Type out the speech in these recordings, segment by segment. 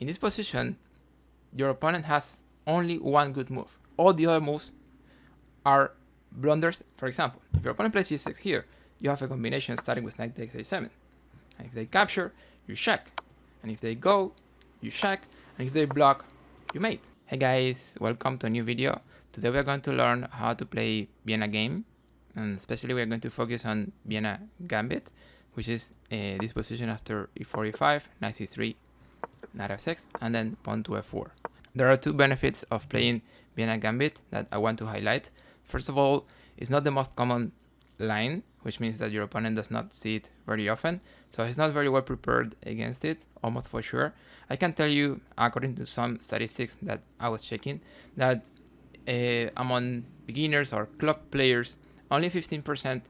in this position, your opponent has only one good move. All the other moves are blunders. For example, if your opponent plays g6 here, you have a combination starting with knight takes a7. And if they capture, you check. And if they go, you check. And if they block, you mate. Hey guys, welcome to a new video. Today we are going to learn how to play Vienna Game. And especially we are going to focus on Vienna Gambit, which is this position after e4, e5, knight c3, knight f6, and then pawn to f4. There are two benefits of playing Vienna Gambit that I want to highlight. First of all, it's not the most common line, which means that your opponent does not see it very often, so he's not very well prepared against it, almost for sure. I can tell you, according to some statistics that I was checking, that among beginners or club players, only 15%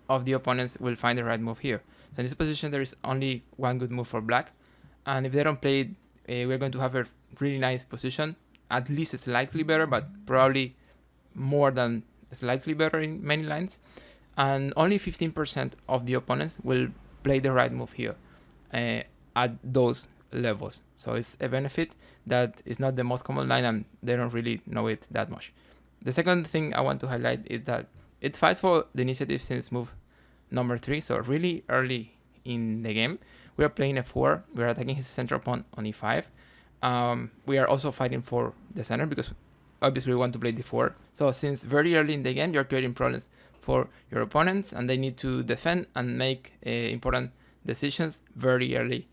of the opponents will find the right move here. So in this position, there is only one good move for black, and if they don't play it, we're going to have a really nice position, at least slightly better, but probably more than slightly better in many lines. And only 15% of the opponents will play the right move here at those levels. So it's a benefit that is not the most common line and they don't really know it that much. The second thing I want to highlight is that it fights for the initiative since move number 3, so really early in the game. We are playing f4, we are attacking his central pawn on e5. We are also fighting for the center because obviously we want to play d4. So since very early in the game, you're creating problems for your opponents and they need to defend and make important decisions very early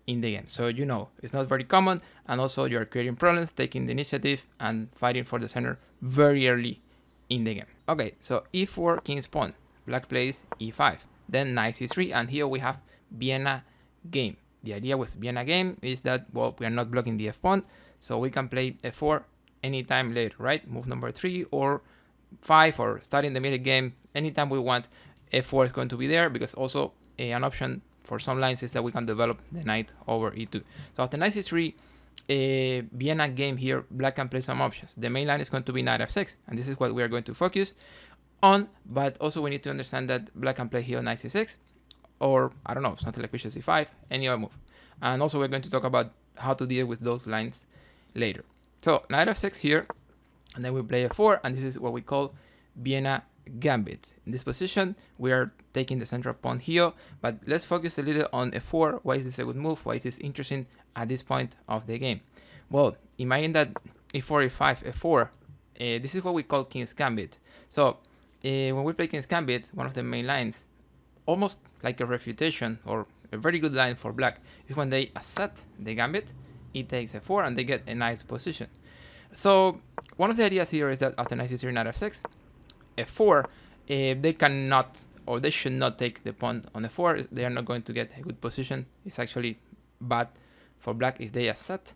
in the game. So you know, it's not very common, and also you're creating problems, taking the initiative and fighting for the center very early in the game. Okay, so e4, king's pawn, black plays e5, then knight c3, and here we have Vienna Game. The idea with Vienna Game is that, well, we are not blocking the f-pawn, so we can play f4 anytime later, right? Move number 3 or 5 or starting the middle game, anytime we want, f4 is going to be there, because also an option for some lines is that we can develop the knight over e2. So after knight c3, Vienna Game here, black can play some options. The main line is going to be knight f6, and this is what we are going to focus on, but also we need to understand that black can play here knight c6, or I don't know, something like bishop c5, any other move. And also we're going to talk about how to deal with those lines later. So knight f6 here, and then we play f4, and this is what we call Vienna Gambit. In this position, we are taking the central pawn here, but let's focus a little on f4. Why is this a good move? Why is this interesting at this point of the game? Well, imagine that e4, e5, f4, this is what we call King's Gambit. So when we play King's Gambit, one of the main lines, almost like a refutation or a very good line for black, is when they accept the gambit, it takes f4 and they get a nice position. So one of the ideas here is that after knight c3, knight f6, f4, they cannot, or they should not take the pawn on f4. They are not going to get a good position. It's actually bad for black if they accept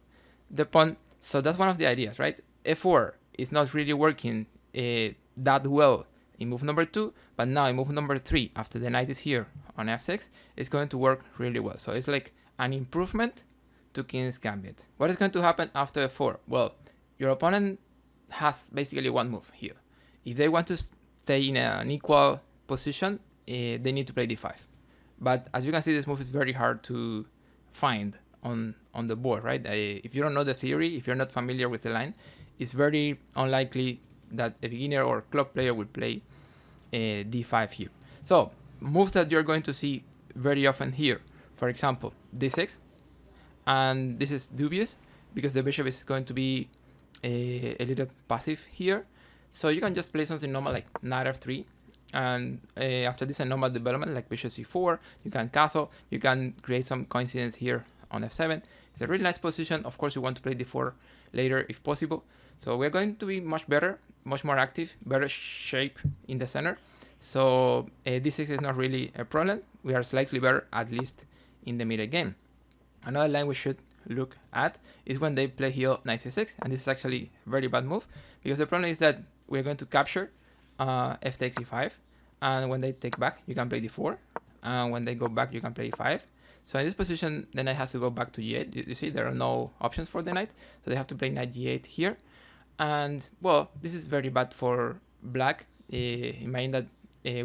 the pawn. So that's one of the ideas, right? f4 is not really working that well in move number 2, but now in move number 3, after the knight is here on f6, it's going to work really well. So it's like an improvement to King's Gambit. What is going to happen after f4? Well, your opponent has basically one move here. If they want to stay in an equal position, they need to play d5. But as you can see, this move is very hard to find on the board, right? If you don't know the theory, if you're not familiar with the line, it's very unlikely that a beginner or club player will play d5 here. So moves that you're going to see very often here, for example, d6, and this is dubious because the bishop is going to be a little passive here. So you can just play something normal like knight f3, and after this a normal development like bishop c4, you can castle, you can create some coincidence here on f7. It's a really nice position. Of course you want to play d4 later if possible. So we're going to be much better, much more active, better shape in the center. So d6 is not really a problem. We are slightly better, at least in the middle game. Another line we should look at is when they play here knight c6, and this is actually a very bad move because the problem is that we're going to capture f takes e5, and when they take back you can play d4, and when they go back you can play e5. So in this position the knight has to go back to g8. You see there are no options for the knight, so they have to play knight g8 here. And well, this is very bad for black. Imagine that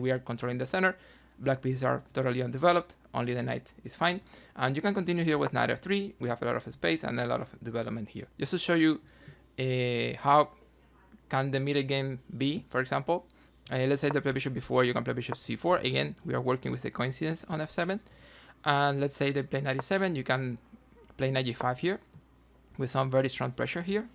we are controlling the center black pieces are totally undeveloped, only the knight is fine. And you can continue here with knight f3, we have a lot of space and a lot of development here. Just to show you how can the middle game be, for example, let's say they play bishop b4, you can play bishop c4. Again, we are working with the coincidence on f7. And let's say they play knight e7, you can play knight g5 here, with some very strong pressure here.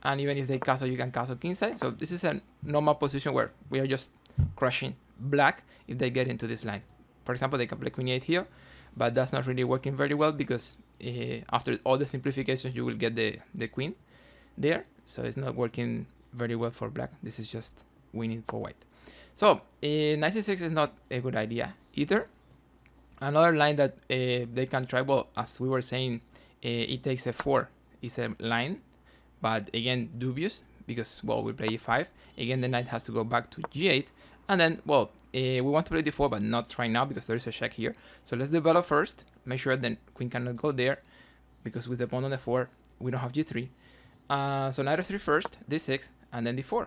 And even if they castle, you can castle kingside. So this is a normal position where we are just crushing black if they get into this line. For example, they can play queen e8 here, but that's not really working very well because after all the simplifications, you will get the queen there. So it's not working very well for black. This is just winning for white. So knight c6 is not a good idea either. Another line that they can try, well, as we were saying, it takes f4 is a line, but again dubious because, well, we play e5. Again, the knight has to go back to g8, and then, well, we want to play d4, but not right now because there is a check here. So let's develop first, make sure the queen cannot go there, because with the pawn on d4 we don't have g3. So knight f3 first, d6, and then d4.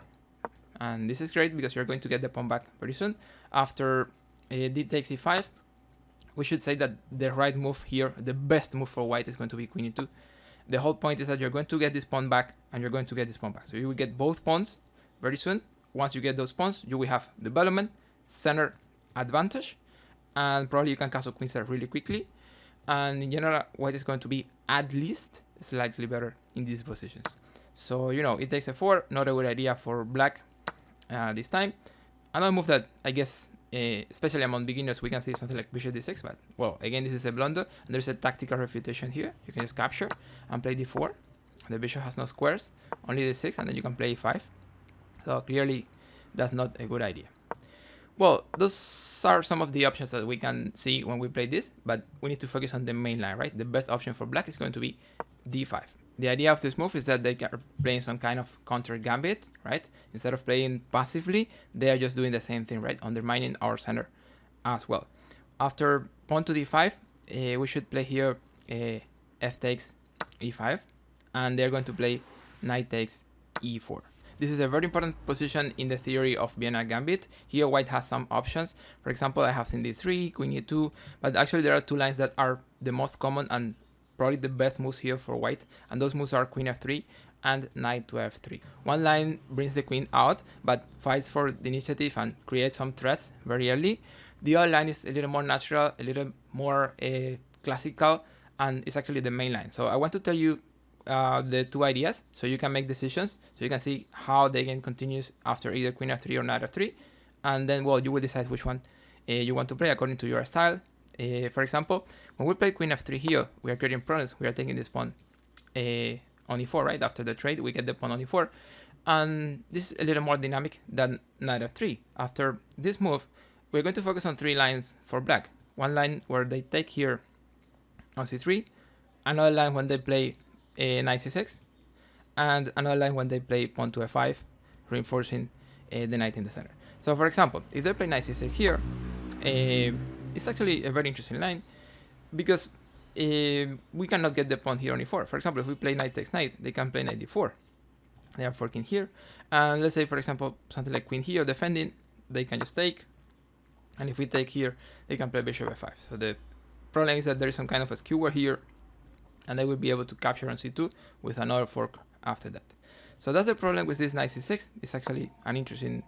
And this is great because you're going to get the pawn back very soon. After d takes e5, we should say that the right move here, the best move for white, is going to be queen e2. The whole point is that you're going to get this pawn back and you're going to get this pawn back. So you will get both pawns very soon. Once you get those pawns, you will have development, center advantage, and probably you can castle queenside really quickly. And in general, white is going to be at least slightly better in these positions. So, you know, it takes a4, not a good idea for black this time. Another move that I guess, especially among beginners, we can see something like bishop d6, but, well, again, this is a blunder, and there's a tactical refutation here. You can just capture and play d4. The bishop has no squares, only d6, and then you can play e5. So clearly, that's not a good idea. Well, those are some of the options that we can see when we play this, but we need to focus on the main line, right? The best option for black is going to be d5. The idea of this move is that they are playing some kind of counter gambit, right? Instead of playing passively, they are just doing the same thing, right? Undermining our center as well. After pawn to d5, we should play here f takes e5, and they're going to play knight takes e4. This is a very important position in the theory of Vienna Gambit. Here white has some options. For example, I have seen d3, queen e2, but actually there are two lines that are the most common and probably the best moves here for white, and those moves are queen f3 and knight to f3. One line brings the queen out, but fights for the initiative and creates some threats very early. The other line is a little more natural, a little more classical, and it's actually the main line. So I want to tell you the two ideas so you can make decisions, so you can see how the game continues after either queen f3 or knight f3, and then, well, you will decide which one you want to play according to your style. For example, when we play queen f3 here, we are creating problems. We are taking this pawn on e4, right? After the trade, we get the pawn on e4, and this is a little more dynamic than knight f3. After this move, we're going to focus on three lines for black. One line where they take here on c3, another line when they play knight c6, and another line when they play pawn to f5, reinforcing the knight in the center. So for example, if they play knight c6 here, it's actually a very interesting line because we cannot get the pawn here on e4. For example, if we play knight takes knight, they can play knight d4. They are forking here, and let's say, for example, something like queen here defending, they can just take, and if we take here, they can play bishop f5. So the problem is that there is some kind of a skewer here, and they will be able to capture on c2 with another fork after that. So that's the problem with this knight c6. It's actually an interesting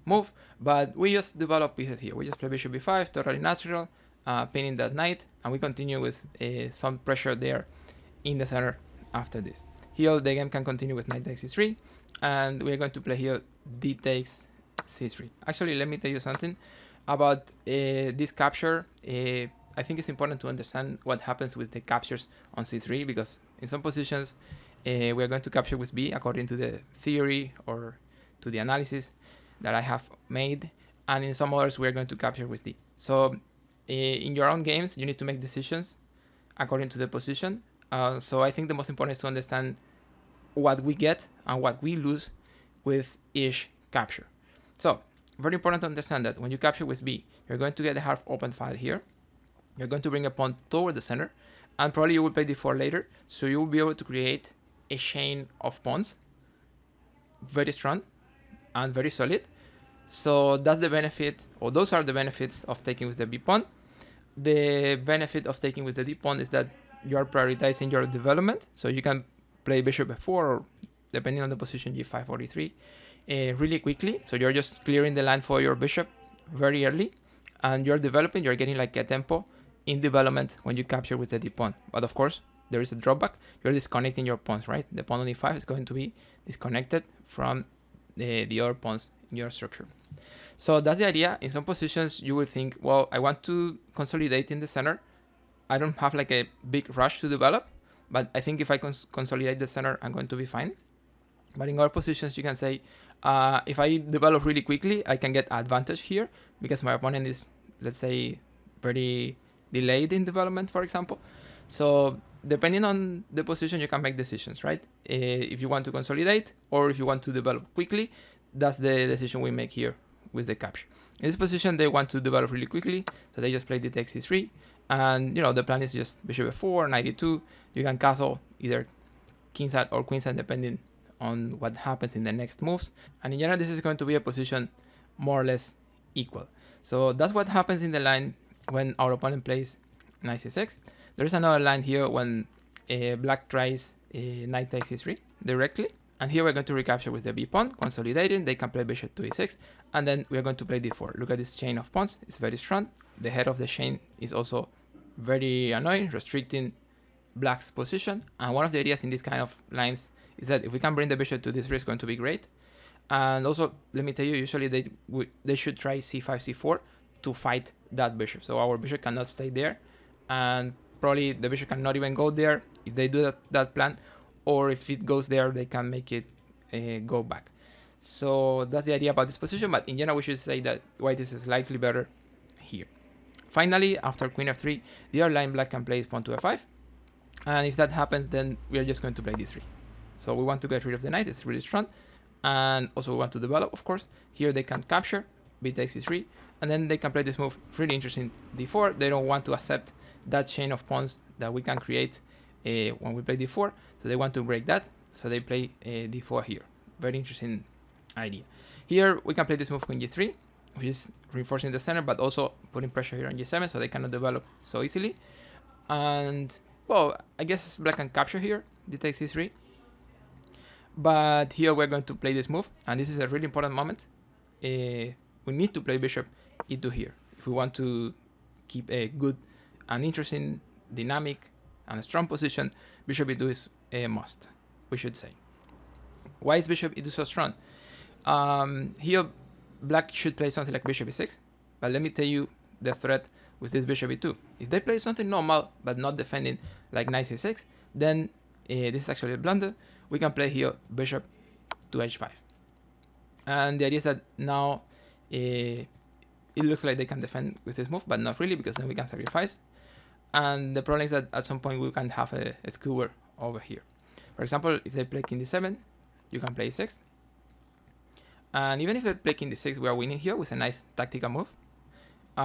move, but we just develop pieces here. We just play bishop b5, totally natural, pinning that knight, and we continue with some pressure there in the center after this. Here the game can continue with knight takes c3, and we're going to play here d takes c3. Actually, let me tell you something about this capture. I think it's important to understand what happens with the captures on c3, because in some positions we're going to capture with b according to the theory or to the analysis that I have made, and in some others we're going to capture with d. So in your own games, you need to make decisions according to the position. So I think the most important is to understand what we get and what we lose with each capture. So very important to understand that when you capture with b, you're going to get a half open file here. You're going to bring a pawn toward the center, and probably you will play d4 later, so you will be able to create a chain of pawns, very strong and very solid, So that's the benefit, or those are the benefits of taking with the b pawn. The benefit of taking with the d pawn is that you are prioritizing your development, so you can play bishop f4, or depending on the position, g5 or e3 really quickly. So you're just clearing the land for your bishop very early, and you're developing, you're getting like a tempo in development when you capture with the d pawn. But of course, there is a drawback. You're disconnecting your pawns, right? The pawn on e5 is going to be disconnected from the other pawns in your structure. So that's the idea. In some positions, you will think, well, I want to consolidate in the center. I don't have like a big rush to develop, but I think if I consolidate the center, I'm going to be fine. But in other positions, you can say, if I develop really quickly, I can get advantage here because my opponent is, let's say, very delayed in development, for example. So depending on the position, you can make decisions, right? If you want to consolidate or if you want to develop quickly, that's the decision we make here with the capture. In this position, they want to develop really quickly, so they just play the takes e3, and the plan is just bishop f4, knight e2. You can castle either kingside or queenside depending on what happens in the next moves. And in general, this is going to be a position more or less equal. So that's what happens in the line when our opponent plays knight c6. There's another line here when black tries knight takes e3 directly. And here we're going to recapture with the b pawn, consolidating. They can play bishop to e6, and then we're going to play d4. Look at this chain of pawns. It's very strong. The head of the chain is also very annoying, restricting black's position. And one of the ideas in this kind of lines is that if we can bring the bishop to this 3, it's going to be great. And also, let me tell you, usually they should try c5, c4 to fight that bishop. So our bishop cannot stay there, and probably the bishop cannot even go there if they do that plan. Or if it goes there, they can make it go back. So that's the idea about this position, but in general, we should say that white is slightly better here. Finally, after queen f3, the other line black can play is pawn to f5. And if that happens, then we are just going to play d3. So we want to get rid of the knight, it's really strong. And also we want to develop, of course. Here they can capture, b takes e3, and then they can play this move, really interesting, d4. They don't want to accept that chain of pawns that we can create when we play d4, so they want to break that, so they play d4 here. Very interesting idea. Here we can play this move queen g3, which is reinforcing the center, but also putting pressure here on g7, so they cannot develop so easily. And well, I guess black can capture here, d takes e3. But here we're going to play this move, and this is a really important moment. We need to play bishop e2 here if we want to keep a good and interesting dynamic and a strong position. Bishop e2 is a must, we should say. Why is bishop e2 so strong? Here black should play something like bishop e6, but let me tell you the threat with this bishop e2. If they play something normal but not defending like knight c6, then this is actually a blunder. We can play here bishop to h5, and the idea is that now it looks like they can defend with this move, but not really, because then we can sacrifice. And the problem is that at some point we can have a skewer over here. For example, if they play king d7, you can play e6. And even if they play king d6, we are winning here with a nice tactical move.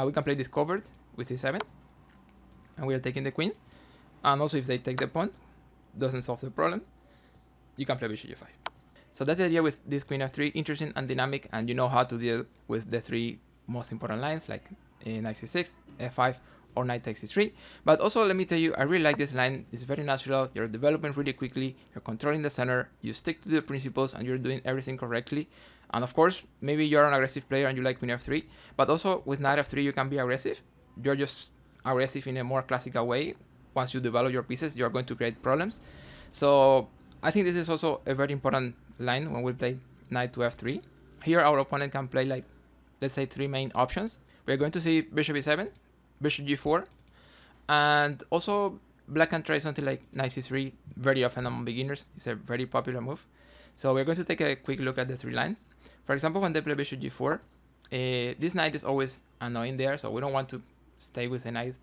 We can play this covered with c7, and we are taking the queen. And also if they take the pawn, doesn't solve the problem. You can play bishop g5. So that's the idea with this queen f3, interesting and dynamic, and you know how to deal with the 3 most important lines like knight c6, f5, or knight takes e3. But also, let me tell you, I really like this line. It's very natural. You're developing really quickly. You're controlling the center. You stick to the principles, and you're doing everything correctly. And of course, maybe you're an aggressive player and you like queen f3. But also, with knight f3, you can be aggressive. You're just aggressive in a more classical way. Once you develop your pieces, you're going to create problems. So I think this is also a very important line when we play knight to f3. Here, our opponent can play like, let's say, 3 main options. We're going to see bishop e7, bishop g4, and also black can try something like knight c3 very often among beginners. It's a very popular move. So we're going to take a quick look at the 3 lines. For example, when they play bishop g4, this knight is always annoying there, so we don't want to stay with the knight.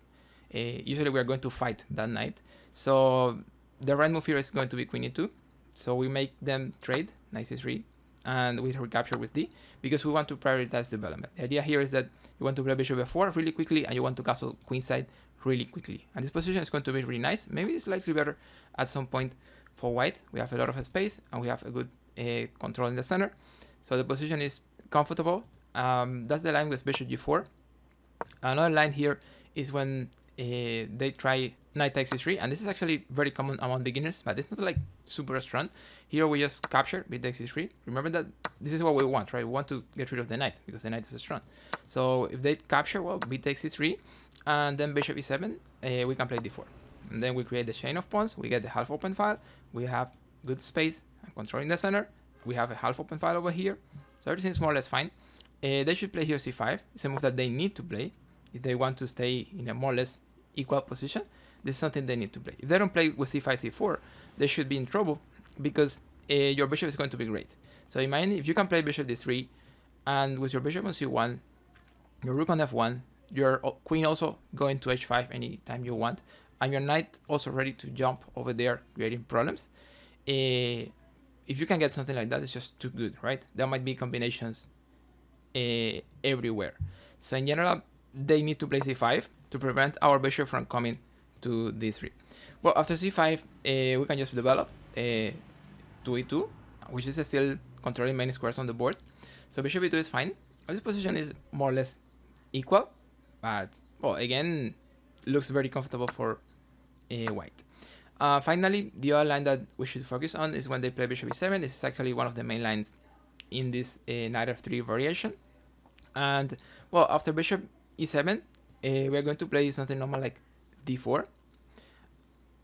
Usually we are going to fight that knight. So the right move here is going to be queen e2. So we make them trade, knight c3, and we recapture with d, because we want to prioritize development. The idea here is that you want to play bishop f4 really quickly, and you want to castle queenside really quickly. And this position is going to be really nice. Maybe it's slightly better at some point for white. We have a lot of space, and we have a good control in the center. So the position is comfortable, That's the line with bishop g4. Another line here is when they try knight takes c3, and this is actually very common among beginners, but it's not like super strong. Here we just capture b takes c3. Remember that this is what we want, right? We want to get rid of the knight because the knight is strong. So if they capture, well, b takes c3, and then bishop e7, we can play d4. And then we create the chain of pawns. We get the half open file. We have good space and controlling the center. We have a half open file over here. So everything is more or less fine. They should play here c5. It's a move that they need to play if they want to stay in a more or less equal position. This is something they need to play. If they don't play with c5, c4, they should be in trouble because your bishop is going to be great. So imagine if you can play bishop d3, and with your bishop on c1, your rook on f1, your queen also going to h5 anytime you want, and your knight also ready to jump over there, creating problems. If you can get something like that, it's just too good, right? There might be combinations everywhere. So in general, they need to play c5 to prevent our bishop from coming to d3. Well, after c5, we can just develop to e2, which is still controlling many squares on the board. So bishop e2 is fine. This position is more or less equal, but, well, again, looks very comfortable for white. Finally, the other line that we should focus on is when they play bishop e7. This is actually one of the main lines in this knight f3 variation. And, well, after bishop e7, we're going to play something normal like d4.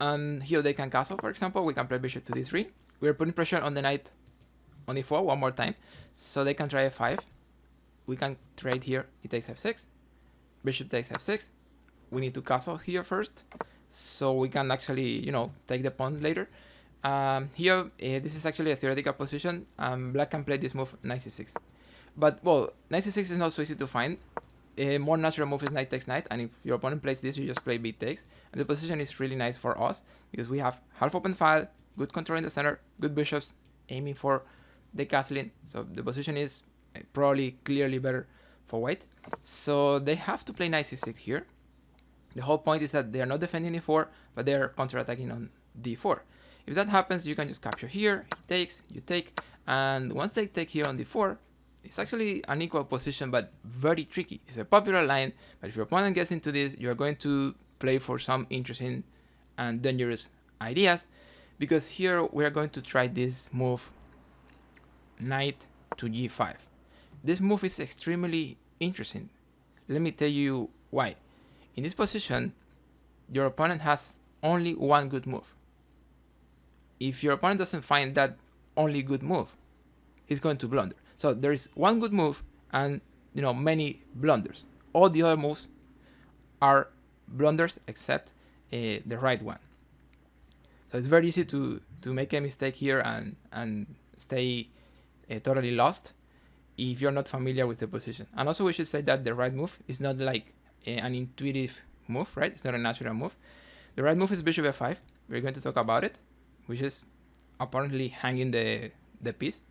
And here they can castle, for example. We can play bishop to d3. We're putting pressure on the knight on e4 one more time. So they can try f5. We can trade here. He takes f6. Bishop takes f6. We need to castle here first, so we can actually, you know, take the pawn later. Here, this is actually a theoretical position. Black can play this move knight c6. But, well, knight c6 is not so easy to find. A more natural move is knight takes knight, and if your opponent plays this, you just play b takes. And the position is really nice for us because we have half open file, good control in the center, good bishops, aiming for the castling. So the position is probably clearly better for white. So they have to play knight c6 here. The whole point is that they are not defending e4, but they are counterattacking on d4. If that happens, you can just capture here, he takes, you take, and once they take here on d4, it's actually an equal position, but very tricky. It's a popular line, but if your opponent gets into this, you're going to play for some interesting and dangerous ideas, because here we're going to try this move, knight to g5. This move is extremely interesting. Let me tell you why. In this position, your opponent has only one good move. If your opponent doesn't find that only good move, he's going to blunder. So there is one good move and, you know, many blunders. All the other moves are blunders except the right one. So it's very easy to make a mistake here and stay totally lost if you're not familiar with the position. And also we should say that the right move is not like an intuitive move, right? It's not a natural move. The right move is bishop f5. We're going to talk about it, which is apparently hanging the piece.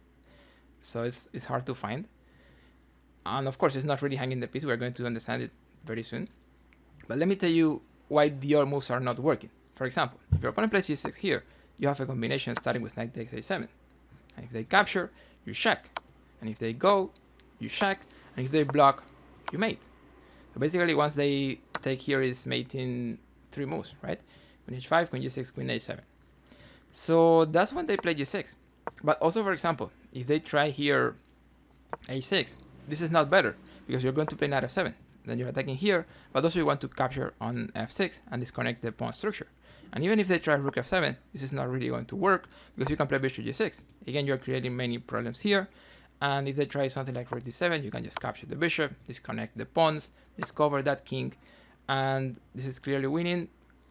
So it's hard to find. And of course, it's not really hanging the piece. We're going to understand it very soon. But let me tell you why the other moves are not working. For example, if your opponent plays g6 here, you have a combination starting with knight takes a7. And if they capture, you check. And if they go, you check. And if they block, you mate. So basically, once they take here is mating 3 moves, right? Queen h5, queen g6, queen h7. So that's when they play g6. But also, for example, if they try here a6, this is not better because you're going to play knight f7. Then you're attacking here, but also you want to capture on f6 and disconnect the pawn structure. And even if they try rook f7, this is not really going to work because you can play bishop g6. Again, you're creating many problems here. And if they try something like rook d7, you can just capture the bishop, disconnect the pawns, discover that king, and this is clearly winning.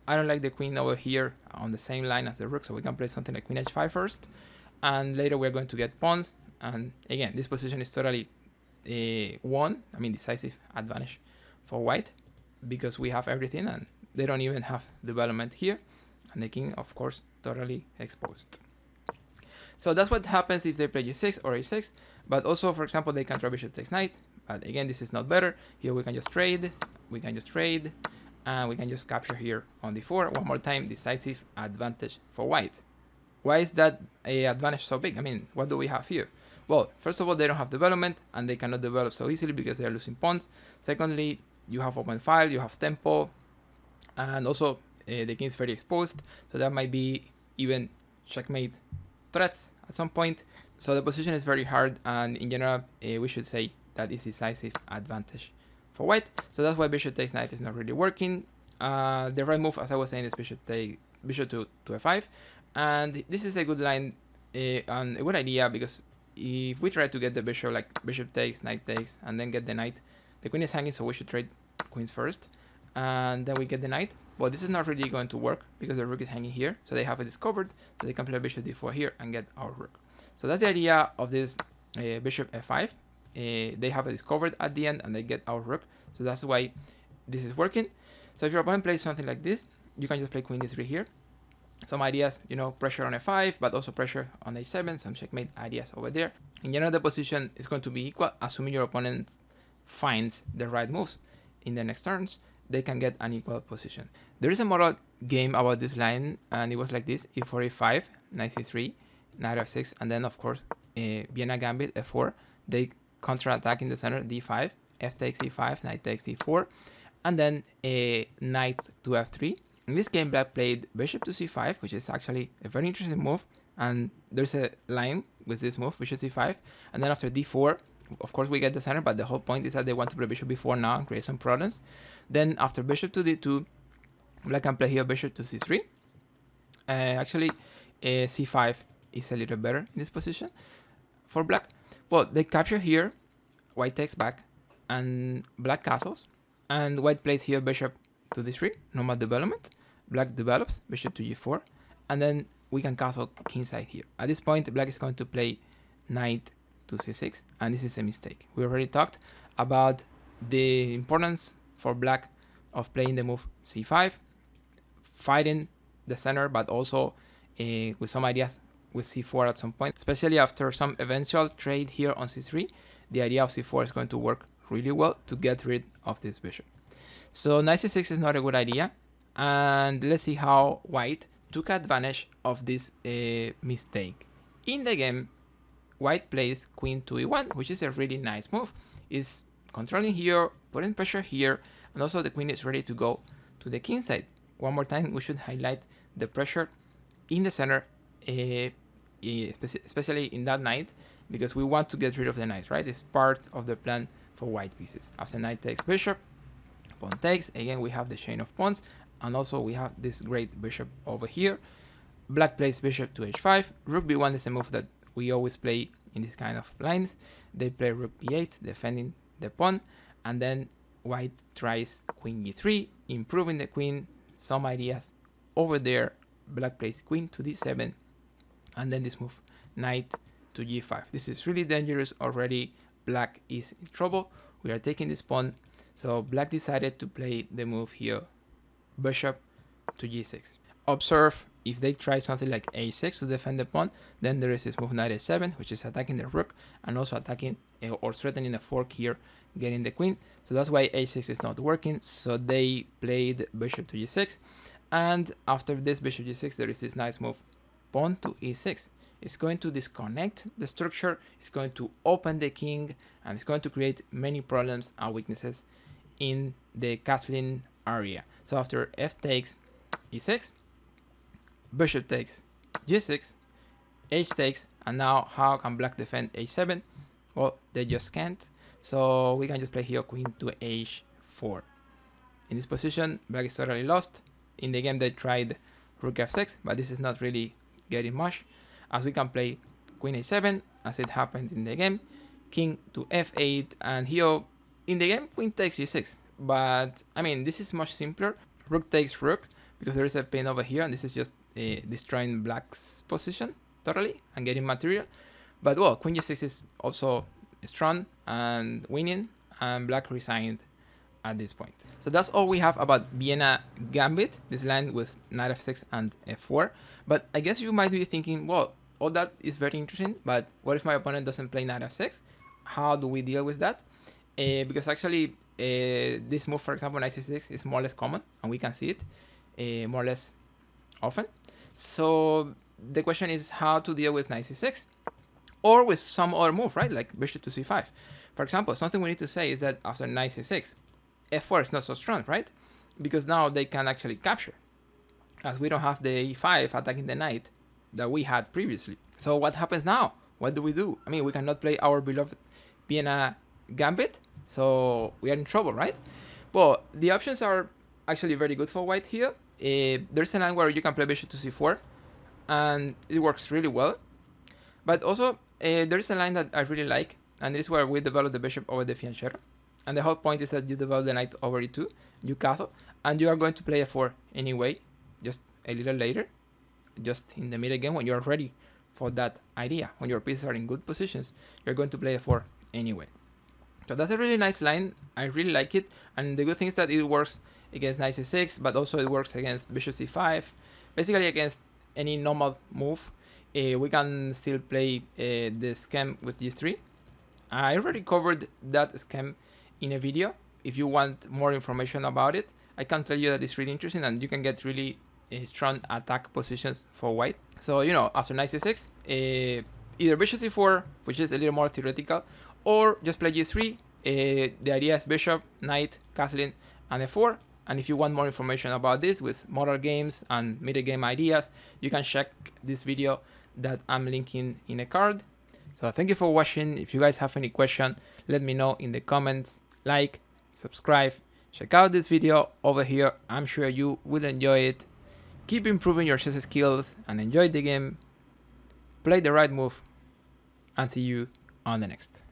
I don't like the queen over here on the same line as the rook, so we can play something like queen h5 first, and later we're going to get pawns. And again, this position is totally decisive advantage for white because we have everything and they don't even have development here, and the king, of course, totally exposed. So that's what happens if they play g6 or a6, but also, for example, they can try bishop takes knight, but again, this is not better. Here we can just trade, and we can just capture here on d4. One more time, decisive advantage for white. Why is that a advantage so big? I mean, what do we have here? Well, first of all, they don't have development, and they cannot develop so easily because they are losing pawns. Secondly, you have open file, you have tempo, and also the king is very exposed, so that might be even checkmate threats at some point. So the position is very hard, and in general, we should say that is decisive advantage for white. So that's why bishop takes knight is not really working. The right move, as I was saying, is bishop to f5, and this is a good line and a good idea, because if we try to get the bishop, like bishop takes, knight takes, and then get the knight, the queen is hanging, so we should trade queens first, and then we get the knight. But this is not really going to work because the rook is hanging here, so they have it discovered, so they can play bishop d4 here and get our rook. So that's the idea of this bishop f5. They have it discovered at the end and they get our rook, so that's why this is working. So if your opponent plays something like this, you can just play queen d3 here. Some ideas, you know, pressure on f5, but also pressure on a7, some checkmate ideas over there. In general, the position is going to be equal, assuming your opponent finds the right moves in the next turns. They can get an equal position. There is a model game about this line, and it was like this: e4, e5, knight c3, knight f6, and then of course Vienna Gambit f4. They counter-attack in the center, d5, f takes e5, knight takes e4, and then knight to f3. In this game, black played bishop to c5, which is actually a very interesting move, and there's a line with this move, bishop c5, and then after d4, of course we get the center, but the whole point is that they want to play bishop b4 now and create some problems. Then after bishop to d2, black can play here bishop to c3. Actually, c5 is a little better in this position for black. Well, they capture here, white takes back, and black castles, and white plays here bishop to d3, normal development. Black develops bishop to g4, and then we can castle kingside here. At this point, black is going to play knight to c6, and this is a mistake. We already talked about the importance for black of playing the move c5, fighting the center, but also with some ideas with c4 at some point, especially after some eventual trade here on c3. The idea of c4 is going to work really well to get rid of this bishop. So knight c6 is not a good idea, and let's see how white took advantage of this mistake. In the game, white plays queen to e1, which is a really nice move. It's controlling here, putting pressure here, and also the queen is ready to go to the king side. One more time, we should highlight the pressure in the center, especially in that knight, because we want to get rid of the knight, right? It's part of the plan for white pieces. After knight takes bishop, pawn takes, again we have the chain of pawns, and also we have this great bishop over here. Black plays bishop to h5, rook b1 is a move that we always play in this kind of lines. They play rook b8, defending the pawn, and then white tries queen g3, improving the queen. Some ideas over there. Black plays queen to d7, and then this move knight to g5. This is really dangerous already. Black is in trouble. We are taking this pawn, so black decided to play the move here, bishop to g6. Observe, if they try something like a6 to defend the pawn, then there is this move knight a7, which is attacking the rook and also attacking or threatening the fork here, getting the queen. So that's why a6 is not working. So they played bishop to g6, and after this bishop g6, there is this nice move, pawn to e6. It's going to disconnect the structure, it's going to open the king, and it's going to create many problems and weaknesses in the castling area. So after f takes e6, bishop takes g6, h takes, and now how can black defend h7? Well, they just can't. So we can just play here queen to h4. In this position, black is totally lost. In the game they tried rook f6, but this is not really getting much, as we can play queen a7 as it happened in the game, king to f8, and here in the game queen takes g6. But I mean, this is much simpler. Rook takes rook, because there is a pin over here, and this is just destroying black's position totally and getting material. But well, queen g6 is also strong and winning, and black resigned at this point. So that's all we have about Vienna Gambit. This line was knight f6 and f4. But I guess you might be thinking, well, all that is very interesting, but what if my opponent doesn't play knight f6? How do we deal with that? Because actually this move, for example, knight c6 is more or less common, and we can see it more or less often. So the question is how to deal with knight c6. or with some other move, right? Like bishop to c5. For example, something we need to say is that after knight c6, f4 is not so strong, right? Because now they can actually capture, as we don't have the e5 attacking the knight that we had previously. So what happens now? What do? I mean, we cannot play our beloved Vienna Gambit, so we are in trouble, right? Well, the options are actually very good for white here. There's a line where you can play bishop to c4, and it works really well. But also, there's a line that I really like, and this is where we develop the bishop over the fianchetto. And the whole point is that you develop the knight over e2, you castle, and you are going to play f4 anyway, just a little later, just in the middle game when you are ready for that idea. When your pieces are in good positions, you're going to play f4 anyway. So that's a really nice line. I really like it, and the good thing is that it works against knight c6, but also it works against bishop c5, basically against any normal move. We can still play the scheme with g3. I already covered that scheme in a video. If you want more information about it, I can tell you that it's really interesting and you can get really strong attack positions for white. So, you know, after knight c6, either bishop c4, which is a little more theoretical, or just play g3. The idea is bishop, knight, castling, and f4. And if you want more information about this with modern games and middle game ideas, you can check this video that I'm linking in a card. So thank you for watching. If you guys have any question, let me know in the comments. Like, subscribe, check out this video over here. I'm sure you will enjoy it. Keep improving your chess skills and enjoy the game. Play the right move, and see you on the next.